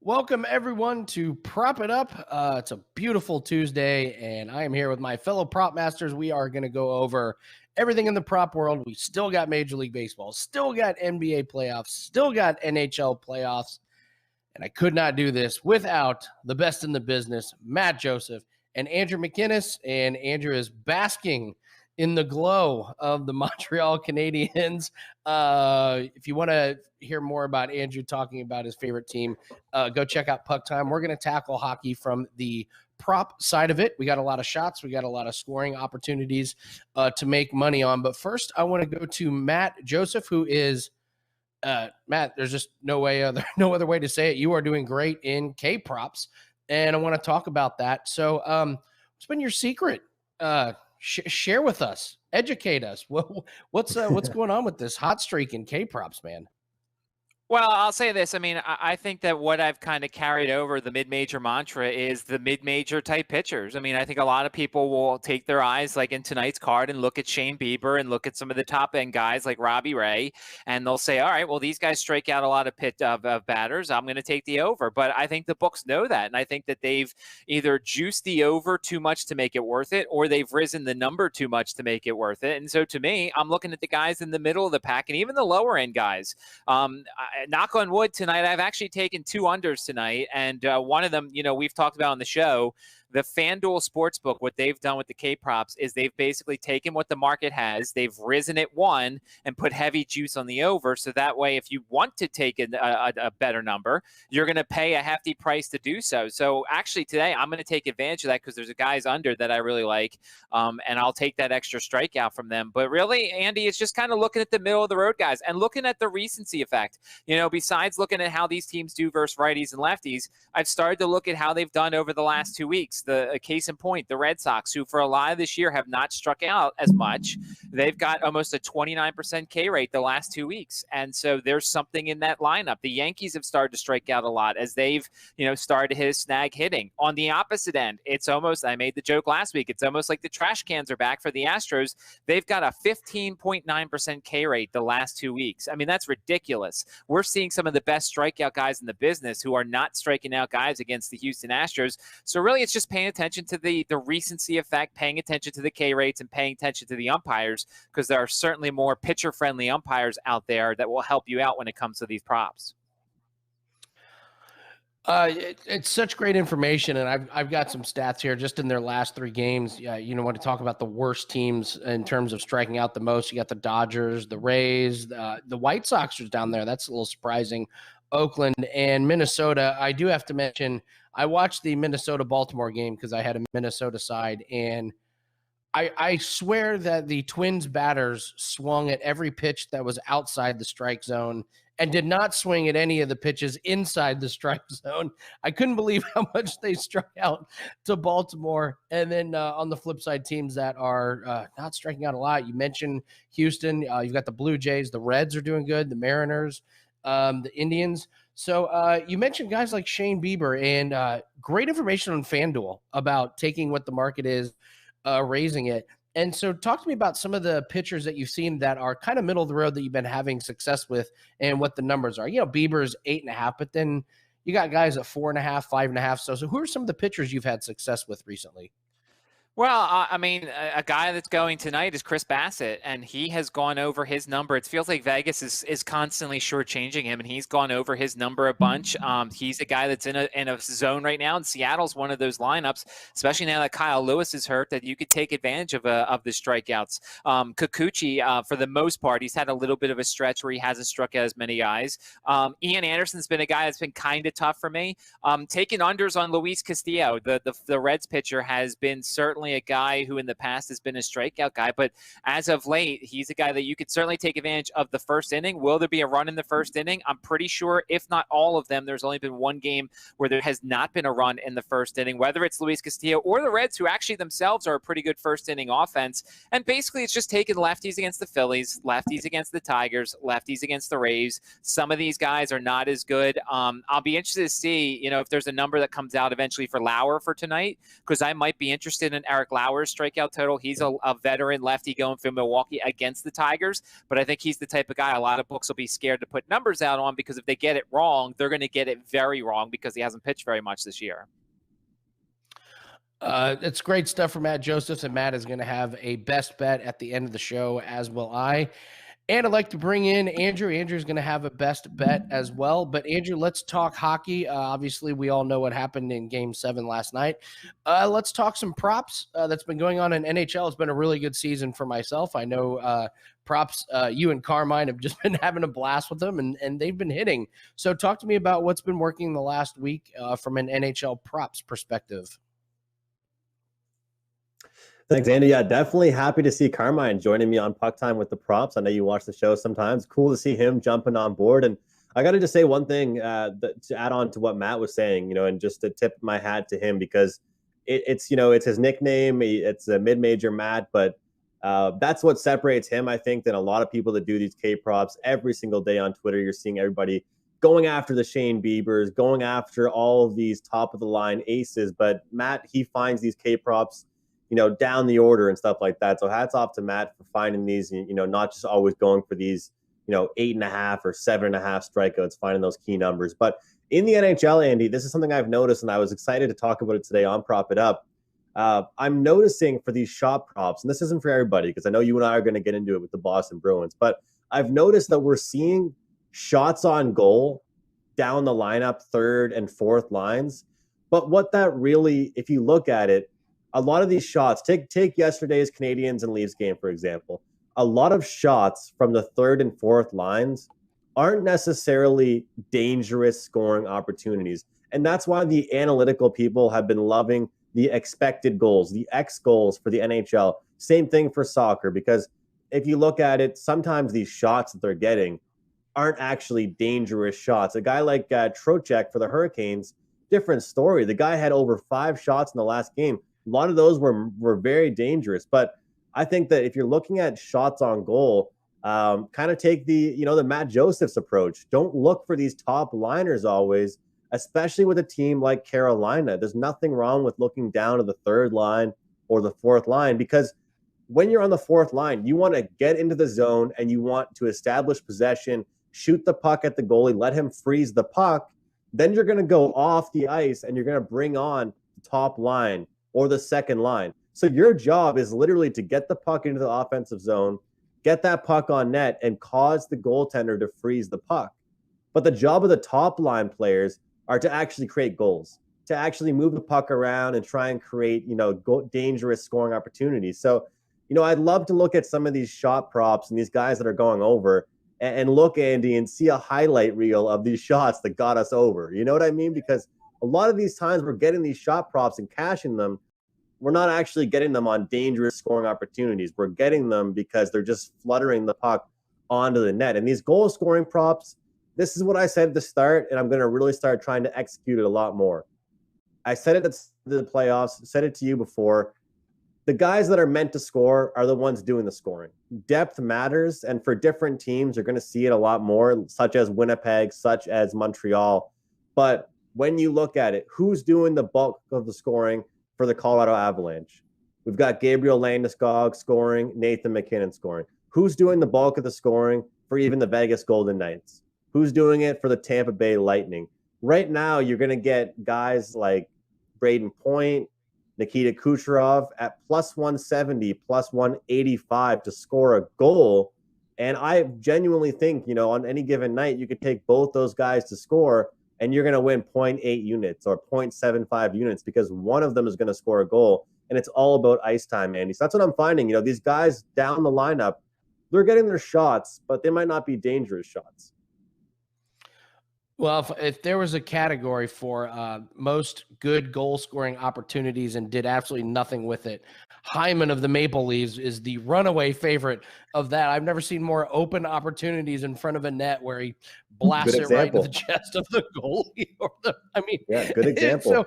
Welcome, everyone, to Prop It Up. It's a beautiful Tuesday, and I am here with my fellow prop masters. We are going to go over everything in the prop world. We still got Major League Baseball, still got NBA playoffs, still got NHL playoffs, and I could not do this without the best in the business, Matt Joseph and Andrew McInnis. And Andrew is basking in the glow of the Montreal Canadiens. If you want to hear more about Andrew talking about his favorite team, go check out Puck Time. We're going to tackle hockey from the prop side of it. We got a lot of shots. We got a lot of scoring opportunities to make money on. But first, I want to go to Matt Joseph, who is Matt. There's just no other way to say it. You are doing great in K props, and I want to talk about that. So, what's been your secret? Share with us, educate us. What's going on with this hot streak in K props, man? Well, I'll say this. I mean, I think that what I've kind of carried over the mid-major mantra is the mid-major type pitchers. I mean, I think a lot of people will take their eyes like in tonight's card and look at Shane Bieber and look at some of the top end guys like Robbie Ray, and they'll say, all right, well, these guys strike out a lot of batters. I'm going to take the over. But I think the books know that. And I think that they've either juiced the over too much to make it worth it, or they've risen the number too much to make it worth it. And so to me, I'm looking at the guys in the middle of the pack and even the lower end guys. Knock on wood tonight, I've actually taken two unders tonight, and one of them, we've talked about on the show. The FanDuel Sportsbook, what they've done with the K-props is they've basically taken what the market has, they've risen it one, and put heavy juice on the over, so that way if you want to take a better number, you're going to pay a hefty price to do so. So actually today, I'm going to take advantage of that because there's a guy's under that I really like, and I'll take that extra strikeout from them. But really, Andy, it's just kind of looking at the middle of the road guys and looking at the recency effect. Besides looking at how these teams do versus righties and lefties, I've started to look at how they've done over the last 2 weeks. The case in point, the Red Sox, who for a lot of this year have not struck out as much, they've got almost a 29% K rate the last 2 weeks. And so there's something in that lineup. The Yankees have started to strike out a lot as they've, started to hit a snag hitting. On the opposite end, it's almost, I made the joke last week, it's almost like the trash cans are back for the Astros. They've got a 15.9% K rate the last 2 weeks. I mean, that's ridiculous. We're seeing some of the best strikeout guys in the business who are not striking out guys against the Houston Astros. So really, it's just paying attention to the recency effect, paying attention to the K rates, and paying attention to the umpires, because there are certainly more pitcher-friendly umpires out there that will help you out when it comes to these props. It's such great information, and I've got some stats here just in their last 3 games. Want to talk about the worst teams in terms of striking out the most. You got the Dodgers, the Rays, the White Sox are down there. That's a little surprising. Oakland and Minnesota. I do have to mention, I watched the Minnesota-Baltimore game because I had a Minnesota side, and I swear that the Twins batters swung at every pitch that was outside the strike zone and did not swing at any of the pitches inside the strike zone. I couldn't believe how much they struck out to Baltimore. And then on the flip side, teams that are not striking out a lot. You mentioned Houston. You've got the Blue Jays. The Reds are doing good. The Mariners, the Indians. So you mentioned guys like Shane Bieber, and great information on FanDuel about taking what the market is, raising it. And so talk to me about some of the pitchers that you've seen that are kind of middle of the road that you've been having success with and what the numbers are. Bieber's 8.5, but then you got guys at 4.5, 5.5. So who are some of the pitchers you've had success with recently? Well, I mean, a guy that's going tonight is Chris Bassett, and he has gone over his number. It feels like Vegas is constantly shortchanging him, and he's gone over his number a bunch. He's a guy that's in a zone right now, and Seattle's one of those lineups, especially now that Kyle Lewis is hurt, that you could take advantage of the strikeouts. Kikuchi, for the most part, he's had a little bit of a stretch where he hasn't struck out as many guys. Ian Anderson's been a guy that's been kind of tough for me. Taking unders on Luis Castillo, the Reds pitcher, has been certainly a guy who in the past has been a strikeout guy, but as of late, he's a guy that you could certainly take advantage of the first inning. Will there be a run in the first inning? I'm pretty sure, if not all of them, there's only been one game where there has not been a run in the first inning, whether it's Luis Castillo or the Reds, who actually themselves are a pretty good first inning offense. And basically, it's just taking lefties against the Phillies, lefties against the Tigers, lefties against the Rays. Some of these guys are not as good. I'll be interested to see, if there's a number that comes out eventually for Lauer for tonight, because I might be interested in Eric Lauer's strikeout total. He's a veteran lefty going for Milwaukee against the Tigers, but I think he's the type of guy a lot of books will be scared to put numbers out on, because if they get it wrong, they're going to get it very wrong because he hasn't pitched very much this year. It's great stuff from Matt Josephs, and Matt is going to have a best bet at the end of the show, as will I. And I'd like to bring in Andrew. Andrew's going to have a best bet as well. But Andrew, let's talk hockey. Obviously, we all know what happened in Game 7 last night. Let's talk some props that's been going on in NHL. It's been a really good season for myself. I know props, you and Carmine have just been having a blast with them, and they've been hitting. So talk to me about what's been working the last week from an NHL props perspective. Thanks, Andy. Yeah, definitely happy to see Carmine joining me on Puck Time with the props. I know you watch the show sometimes. Cool to see him jumping on board. And I got to just say one thing to add on to what Matt was saying, and just to tip my hat to him, because it's his nickname. It's a mid-major Matt, but that's what separates him, I think, than a lot of people that do these K props every single day on Twitter. You're seeing everybody going after the Shane Biebers, going after all of these top of the line aces. But Matt, he finds these K props down the order and stuff like that. So hats off to Matt for finding these, not just always going for these, 8.5 or 7.5 strikeouts, finding those key numbers. But in the NHL, Andy, this is something I've noticed, and I was excited to talk about it today on Prop It Up. I'm noticing for these shot props, and this isn't for everybody, because I know you and I are going to get into it with the Boston Bruins, but I've noticed that we're seeing shots on goal down the lineup, third and fourth lines. But what that really, if you look at it, a lot of these shots, take yesterday's Canadiens and Leafs game, for example. A lot of shots from the third and fourth lines aren't necessarily dangerous scoring opportunities. And that's why the analytical people have been loving the expected goals, the X goals for the NHL. Same thing for soccer, because if you look at it, sometimes these shots that they're getting aren't actually dangerous shots. A guy like Trocheck for the Hurricanes, different story. The guy had over 5 shots in the last game. A lot of those were very dangerous. But I think that if you're looking at shots on goal, kind of take the Matt Josephs approach. Don't look for these top liners always, especially with a team like Carolina. There's nothing wrong with looking down to the third line or the fourth line, because when you're on the fourth line, you want to get into the zone and you want to establish possession, shoot the puck at the goalie, let him freeze the puck. Then you're going to go off the ice and you're going to bring on the top line or the second line. So your job is literally to get the puck into the offensive zone, get that puck on net, and cause the goaltender to freeze the puck. But the job of the top line players are to actually create goals, to actually move the puck around and try and create, dangerous scoring opportunities. So, I'd love to look at some of these shot props and these guys that are going over and look, Andy, and see a highlight reel of these shots that got us over. You know what I mean? Because a lot of these times we're getting these shot props and cashing them. We're not actually getting them on dangerous scoring opportunities. We're getting them because they're just fluttering the puck onto the net. And these goal scoring props, this is what I said at the start, and I'm going to really start trying to execute it a lot more. I said it at the playoffs, said it to you before. The guys that are meant to score are the ones doing the scoring. Depth matters, and for different teams, you're going to see it a lot more, such as Winnipeg, such as Montreal. But when you look at it, who's doing the bulk of the scoring for the Colorado Avalanche? We've got Gabriel Landeskog scoring, Nathan McKinnon scoring. Who's doing the bulk of the scoring for even the Vegas Golden Knights? Who's doing it for the Tampa Bay Lightning? Right now, you're going to get guys like Braden Point, Nikita Kucherov at plus 170, plus 185 to score a goal. And I genuinely think, on any given night, you could take both those guys to score, and you're going to win 0.8 units or 0.75 units because one of them is going to score a goal. And it's all about ice time, Andy. So that's what I'm finding. These guys down the lineup, they're getting their shots, but they might not be dangerous shots. Well, if there was a category for most good goal-scoring opportunities and did absolutely nothing with it, Hyman of the Maple Leafs is the runaway favorite of that. I've never seen more open opportunities in front of a net where he blasts it right into the chest of the goalie. Good example.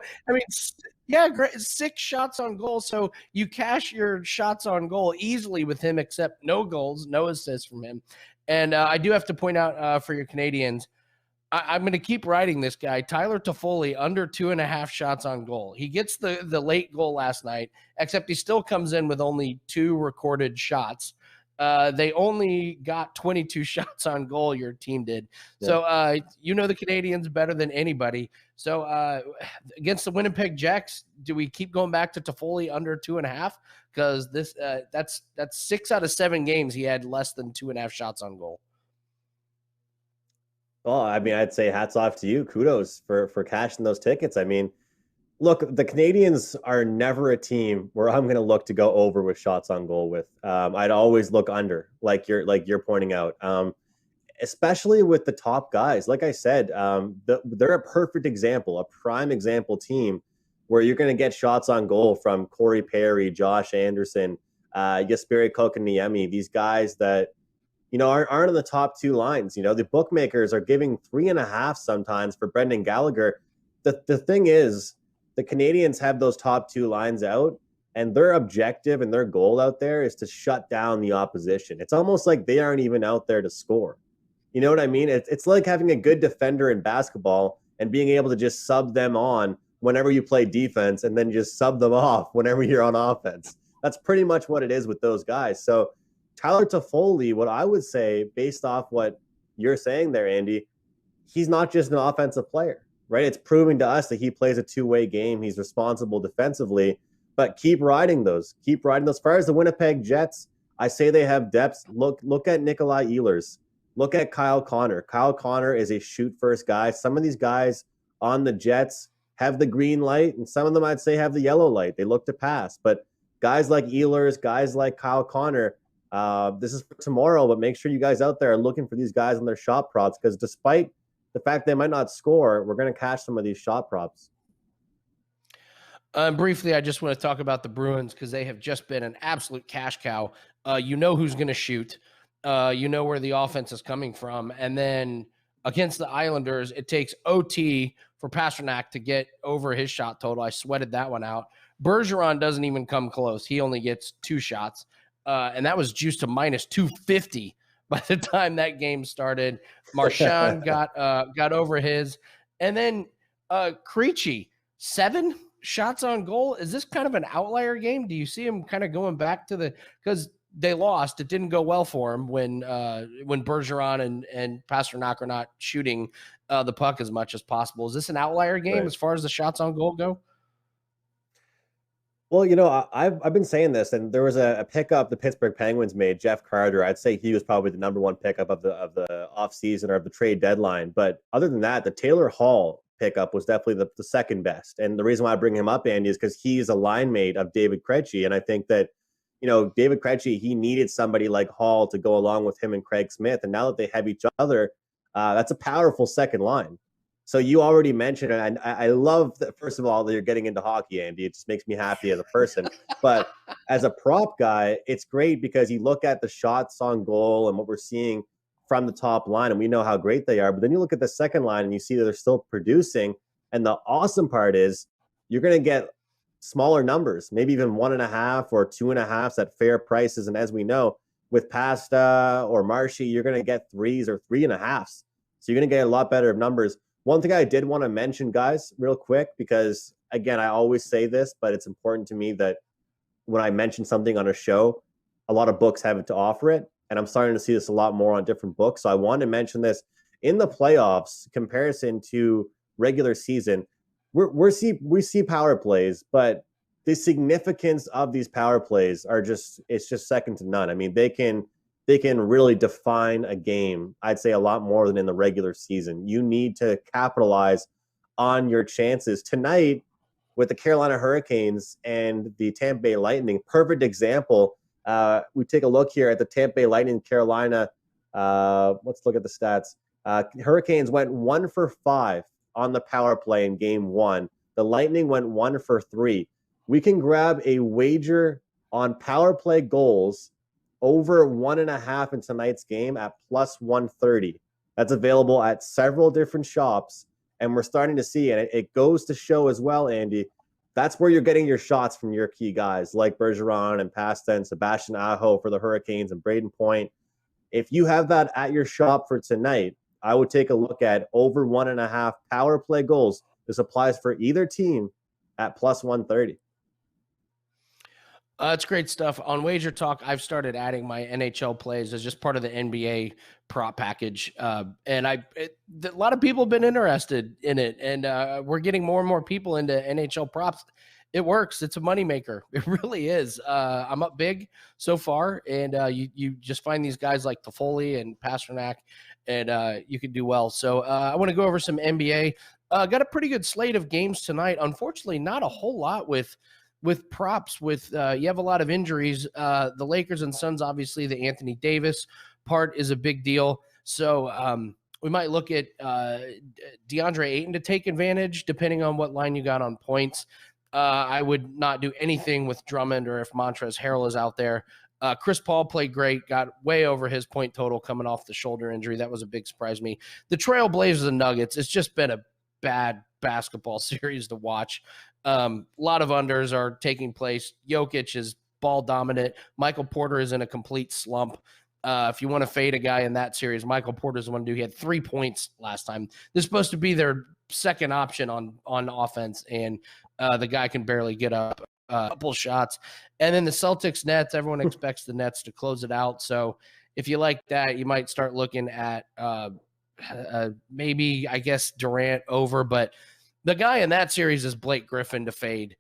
Great. 6 shots on goal. So you cash your shots on goal easily with him, except no goals, no assists from him. And I do have to point out for your Canadians, I'm going to keep riding this guy, Tyler Toffoli, under 2.5 shots on goal. He gets the late goal last night, except he still comes in with only 2 recorded shots. They only got 22 shots on goal, your team did. Yeah. So you know the Canadians better than anybody. So against the Winnipeg Jets, do we keep going back to Toffoli under 2.5? Because this that's 6 out of 7 games he had less than 2.5 shots on goal. Well, I mean, I'd say hats off to you. Kudos for cashing those tickets. I mean, look, the Canadians are never a team where I'm going to look to go over with shots on goal with. I'd always look under, like you're pointing out, especially with the top guys. Like I said, they're a perfect example, a prime example team where you're going to get shots on goal from Corey Perry, Josh Anderson, Jesperi Kotkaniemi, these guys that, you know, aren't in the top 2 lines. You know, the bookmakers are giving 3.5 sometimes for Brendan Gallagher. The thing is, the Canadians have those top 2 lines out, and their objective and their goal out there is to shut down the opposition. It's almost like they aren't even out there to score. You know what I mean? It's like having a good defender in basketball and being able to just sub them on whenever you play defense and then just sub them off whenever you're on offense. That's pretty much what it is with those guys. So Tyler Toffoli, what I would say, based off what you're saying there, Andy, he's not just an offensive player, right? It's proving to us that he plays a 2-way game. He's responsible defensively, but keep riding those. Keep riding those. As far as the Winnipeg Jets, I say they have depth. Look at Nikolai Ehlers. Look at Kyle Connor. Kyle Connor is a shoot-first guy. Some of these guys on the Jets have the green light, and some of them I'd say have the yellow light. They look to pass. But guys like Ehlers, guys like Kyle Connor, this is for tomorrow, but make sure you guys out there are looking for these guys on their shot props, because despite the fact they might not score, we're going to cash some of these shot props. Briefly, I just want to talk about the Bruins because they have just been an absolute cash cow. You know who's going to shoot. You know where the offense is coming from. And then against the Islanders, it takes OT for Pastrnak to get over his shot total. I sweated that one out. Bergeron doesn't even come close. He only gets 2 shots. And that was juiced to minus 250 by the time that game started. Marchand got over his. And then Krejci, 7 shots on goal. Is this kind of an outlier game? Do you see him kind of going back to the – because they lost. It didn't go well for him when Bergeron and Pastrnak are not shooting the puck as much as possible. Is this an outlier game as far as the shots on goal go? Well, you know, I've been saying this, and there was a pickup the Pittsburgh Penguins made, Jeff Carter. I'd say he was probably the number 1 pickup of the offseason or of the trade deadline. But other than that, the Taylor Hall pickup was definitely the second best. And the reason why I bring him up, Andy, is because he's a line mate of David Krejci. And I think that, you know, David Krejci, he needed somebody like Hall to go along with him and Craig Smith. And now that they have each other, that's a powerful second line. So you already mentioned it, and I love that, first of all, that you're getting into hockey, Andy. It just makes me happy as a person. But as a prop guy, it's great because you look at the shots on goal and what we're seeing from the top line, and we know how great they are. But then you look at the second line and you see that they're still producing. And the awesome part is you're going to get smaller numbers, maybe even 1.5 or 2.5s at fair prices. And as we know, with Pasta or Marshy, you're going to get 3s or 3.5s. So you're going to get a lot better numbers. One thing I did want to mention, guys, real quick, because, again, I always say this, but it's important to me that when I mention something on a show, a lot of books have it to offer it, and I'm starting to see this a lot more on different books. So I wanted to mention this. In the playoffs, comparison to regular season, we see power plays, but the significance of these power plays it's just second to none. I mean, they can really define a game, I'd say, a lot more than in the regular season. You need to capitalize on your chances. Tonight, with the Carolina Hurricanes and the Tampa Bay Lightning, perfect example. We take a look here at the Tampa Bay Lightning, Carolina. Let's look at the stats. Hurricanes went 1 for 5 on the power play in game 1. The Lightning went 1 for 3. We can grab a wager on power play goals over 1.5 in tonight's game at plus 130. That's available at several different shops, and we're starting to see, and it goes to show as well, Andy, that's where you're getting your shots from your key guys like Bergeron and Pasta and Sebastian Aho for the Hurricanes and Braden Point. If you have that at your shop for tonight, I would take a look at over 1.5 power play goals. This applies for either team at plus 130. It's great stuff. On WagerTalk, I've started adding my NHL plays as just part of the NBA prop package. And a lot of people have been interested in it. And we're getting more and more people into NHL props. It works. It's a moneymaker. It really is. I'm up big so far. And you just find these guys like Toffoli and Pasternak, and you can do well. So I want to go over some NBA. Got a pretty good slate of games tonight. Unfortunately, not a whole lot with props. With you have a lot of injuries. The Lakers and Suns, obviously, the Anthony Davis part is a big deal. So we might look at DeAndre Ayton to take advantage, depending on what line you got on points. I would not do anything with Drummond or if Montrezl Harrell is out there. Chris Paul played great, got way over his point total coming off the shoulder injury. That was a big surprise to me. The Trail Blazers and Nuggets, it's just been a bad basketball series to watch. A lot of unders are taking place. Jokic is ball dominant. Michael Porter is in a complete slump. If you want to fade a guy in that series, Michael Porter's the one to do. He had 3 points last time. This is supposed to be their second option on offense, and the guy can barely get up a couple shots. And then the Celtics Nets, everyone expects the Nets to close it out. So if you like that, you might start looking at maybe, I guess, Durant over, but the guy in that series is Blake Griffin to fade.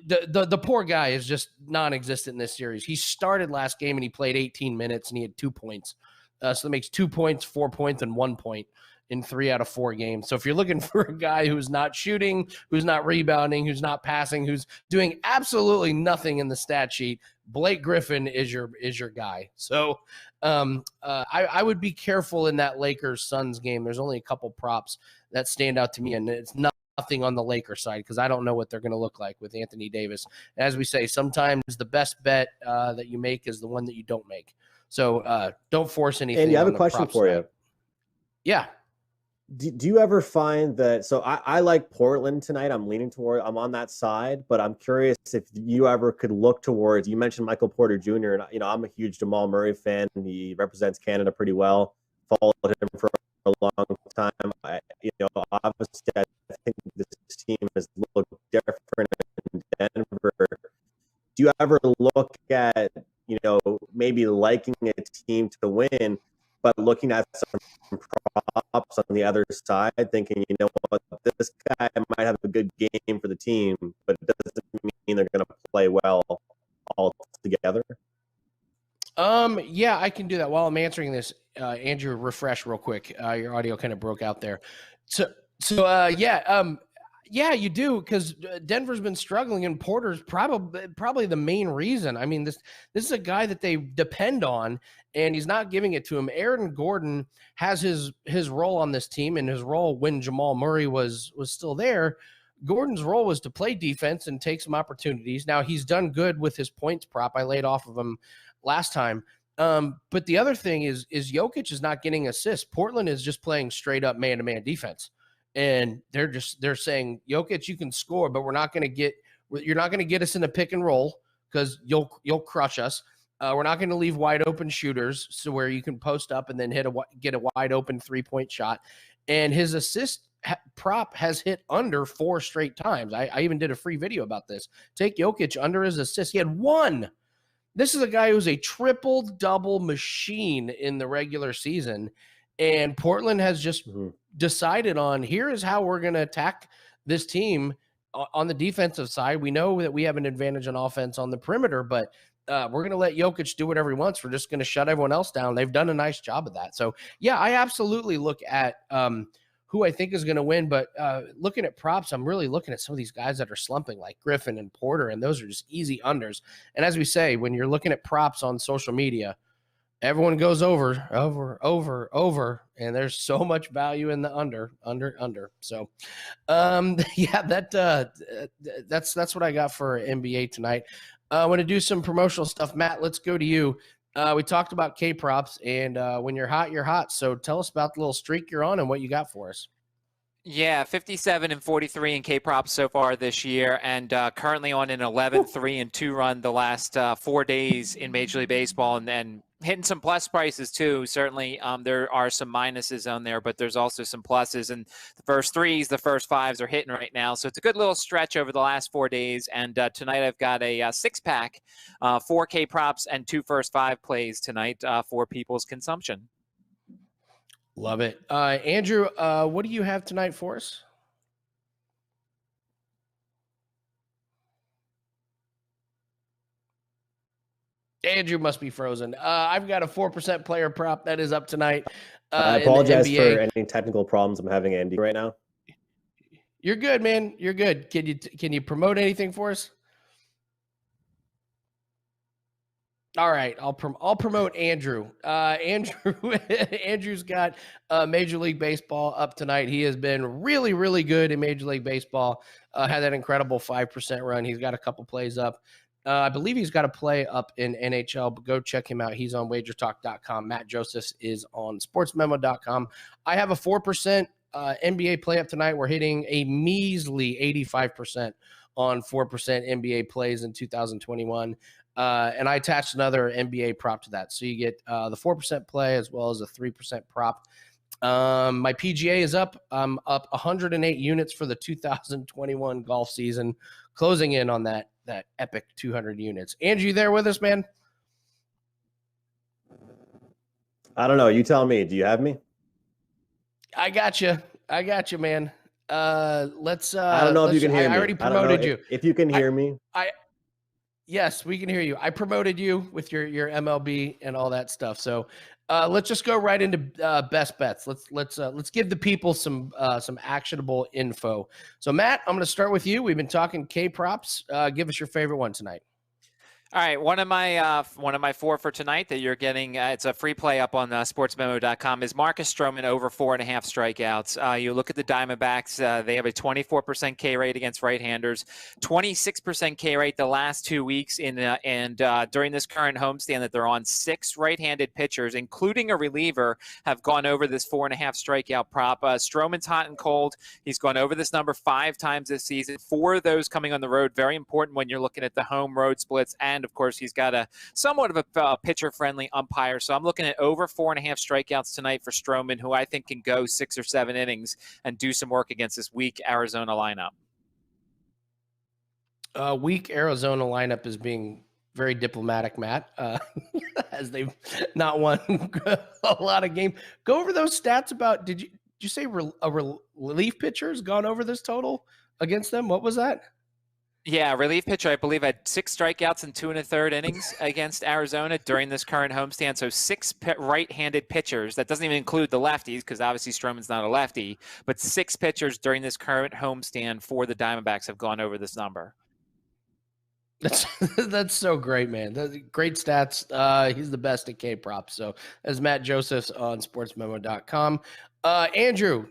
The poor guy is just non-existent in this series. He started last game and he played 18 minutes and he had 2 points. So that makes 2 points, 4 points, and 1 point in 3 out of 4 games. So if you're looking for a guy who's not shooting, who's not rebounding, who's not passing, who's doing absolutely nothing in the stat sheet, Blake Griffin is your guy. So I would be careful in that Lakers-Suns game. There's only a couple props that stand out to me, and it's nothing on the Lakers side because I don't know what they're going to look like with Anthony Davis. As we say, sometimes the best bet that you make is the one that you don't make. So don't force anything. And you have a question for you. Yeah. Do you ever find that? So I like Portland tonight. I'm leaning toward. I'm on that side, but I'm curious if you ever could look towards. You mentioned Michael Porter Jr. and I'm a huge Jamal Murray fan. He represents Canada pretty well. Followed him for a long time. Obviously, I think this team has looked different in Denver. Do you ever look at maybe liking a team to win, but looking at some props on the other side, thinking, you know what, this guy might have a good game for the team, but it doesn't mean they're going to play well all together? Yeah, I can do that. While I'm answering this, Andrew, refresh real quick. Your audio kind of broke out there. Yeah, you do, because Denver's been struggling, and Porter's probably the main reason. I mean, this is a guy that they depend on, and he's not giving it to him. Aaron Gordon has his role on this team, and his role when Jamal Murray was still there. Gordon's role was to play defense and take some opportunities. Now, he's done good with his points prop. I laid off of him last time. But the other thing is Jokic is not getting assists. Portland is just playing straight up man-to-man defense. And they're saying, Jokic, you can score, but you're not going to get us in a pick and roll because you'll crush us. We're not going to leave wide open shooters so where you can post up and then get a wide open 3-point shot. And his assist prop has hit under 4 straight times. I even did a free video about this. Take Jokic under his assist. He had 1. This is a guy who's a triple-double machine in the regular season. And Portland has just decided on, here is how we're going to attack this team on the defensive side. We know that we have an advantage on offense on the perimeter, but we're going to let Jokic do whatever he wants. We're just going to shut everyone else down. They've done a nice job of that. So, yeah, I absolutely look at who I think is going to win. But looking at props, I'm really looking at some of these guys that are slumping, like Griffin and Porter, and those are just easy unders. And as we say, when you're looking at props on social media, everyone goes over, and there's so much value in the under. So, yeah, that's what I got for NBA tonight. I want to do some promotional stuff. Matt, let's go to you. We talked about K props, and when you're hot, you're hot. So tell us about the little streak you're on and what you got for us. Yeah, 57 and 43 in K props so far this year, and currently on an 11-3-2 run the last 4 days in Major League Baseball, and hitting some plus prices too. Certainly, there are some minuses on there, but there's also some pluses. And the first threes, the first fives are hitting right now. So it's a good little stretch over the last 4 days. And tonight I've got a 6-pack, 4K props, and 2 first 5 plays tonight for people's consumption. Love it. Andrew, what do you have tonight for us? Andrew must be frozen. I've got a 4% player prop that is up tonight. I apologize for any technical problems I'm having, Andy, right now. You're good, man. You're good. Can you promote anything for us? All right, I'll promote Andrew. Andrew's got Major League Baseball up tonight. He has been really, really good in Major League Baseball. Had that incredible 5% run. He's got a couple plays up. I believe he's got a play up in NHL, but go check him out. He's on WagerTalk.com. Matt Josephs is on SportsMemo.com. I have a 4% NBA play up tonight. We're hitting a measly 85% on 4% NBA plays in 2021. And I attached another NBA prop to that. So you get the 4% play as well as a 3% prop. My PGA is up. I'm up 108 units for the 2021 golf season, closing in on that epic 200 units. Andrew, you there with us, man? I don't know. You tell me. Do you have me? I got you, man. Let's. I don't know if you can hear me. I already promoted you. If you can hear me. Yes, we can hear you. I promoted you with your MLB and all that stuff. So let's just go right into best bets. Let's give the people some actionable info. So Matt, I'm going to start with you. We've been talking K props. Give us your favorite one tonight. All right, one of my 4 for tonight that you're getting, it's a free play up on sportsmemo.com, is Marcus Stroman over 4.5 strikeouts. You look at the Diamondbacks, they have a 24% K rate against right-handers, 26% K rate the last 2 weeks, and during this current homestand that they're on, 6 right-handed pitchers, including a reliever, have gone over this 4.5 strikeout prop. Stroman's hot and cold. He's gone over this number 5 times this season. 4 of those coming on the road, very important when you're looking at the home road splits. And of course, he's got a somewhat of a pitcher-friendly umpire. So I'm looking at over 4.5 strikeouts tonight for Stroman, who I think can go 6 or 7 innings and do some work against this weak Arizona lineup. Weak Arizona lineup is being very diplomatic, Matt, as they've not won a lot of games. Go over those stats about, did you say a relief pitcher has gone over this total against them? What was that? Yeah, relief pitcher, I believe, had 6 strikeouts in 2 1/3 innings against Arizona during this current homestand. So 6 right-handed pitchers. That doesn't even include the lefties, because obviously Stroman's not a lefty. But 6 pitchers during this current homestand for the Diamondbacks have gone over this number. That's so great, man. That's great stats. He's the best at K props. So as Matt Josephs on SportsMemo.com. Andrew,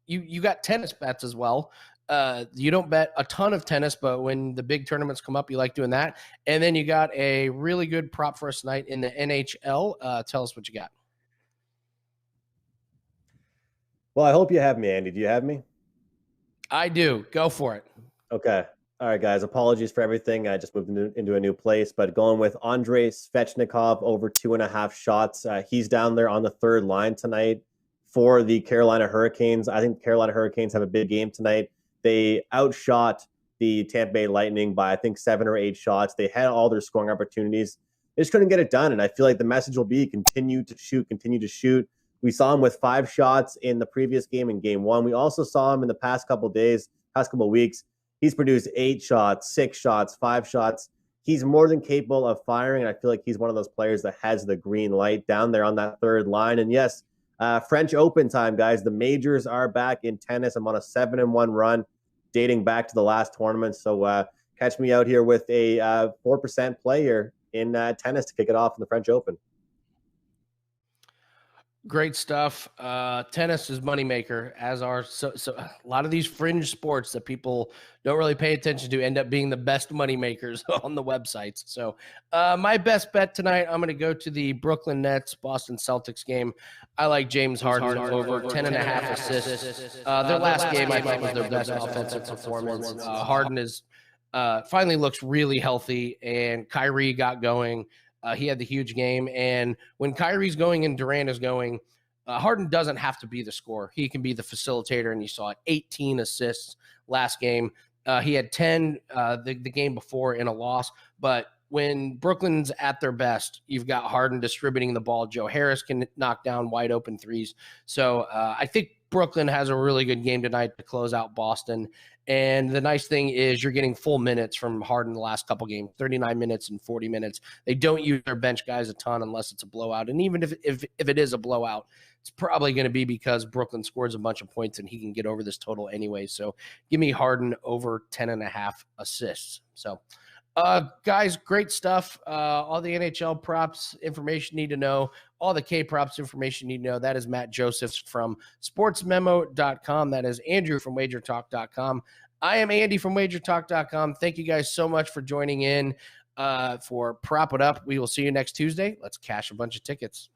you got tennis bets as well. You don't bet a ton of tennis, but when the big tournaments come up, you like doing that. And then you got a really good prop for us tonight in the NHL. Tell us what you got. Well, I hope you have me, Andy. Do you have me? I do. Go for it. Okay. All right, guys. Apologies for everything. I just moved into a new place, but going with Andrei Svechnikov over 2.5 shots. He's down there on the 3rd line tonight for the Carolina Hurricanes. I think the Carolina Hurricanes have a big game tonight. They outshot the Tampa Bay Lightning by, I think, 7 or 8 shots. They had all their scoring opportunities. They just couldn't get it done. And I feel like the message will be continue to shoot. We saw him with 5 shots in the previous game in game 1. We also saw him in the past couple of weeks. He's produced 8 shots, 6 shots, 5 shots. He's more than capable of firing. And I feel like he's one of those players that has the green light down there on that 3rd line. And yes, French Open time, guys. The majors are back in tennis. I'm on a 7-1 run dating back to the last tournament. So catch me out here with a 4% player in tennis to kick it off in the French Open. Great stuff. Tennis is moneymaker, as are so a lot of these fringe sports that people don't really pay attention to end up being the best moneymakers on the websites. So my best bet tonight, I'm going to go to the Brooklyn Nets Boston Celtics game. I like James Harden over 10.5 assists. Their last game, I thought, was their best offensive performance. Harden is finally looks really healthy, and Kyrie got going. He had the huge game. And when Kyrie's going and Durant is going, Harden doesn't have to be the scorer. He can be the facilitator, and you saw it, 18 assists last game. He had 10 the game before in a loss. But when Brooklyn's at their best, you've got Harden distributing the ball. Joe Harris can knock down wide open threes. So I think Brooklyn has a really good game tonight to close out Boston. And the nice thing is you're getting full minutes from Harden the last couple games, 39 minutes and 40 minutes. They don't use their bench guys a ton unless it's a blowout. And even if it is a blowout, it's probably going to be because Brooklyn scores a bunch of points and he can get over this total anyway. So give me Harden over 10.5 assists. So guys, great stuff. All the NHL props information you need to know, all the K props information you need to know. That is Matt Josephs from sportsmemo.com. That is Andrew from WagerTalk.com. I am Andy from WagerTalk.com. Thank you guys so much for joining in for Prop It Up. We will see you next Tuesday. Let's cash a bunch of tickets.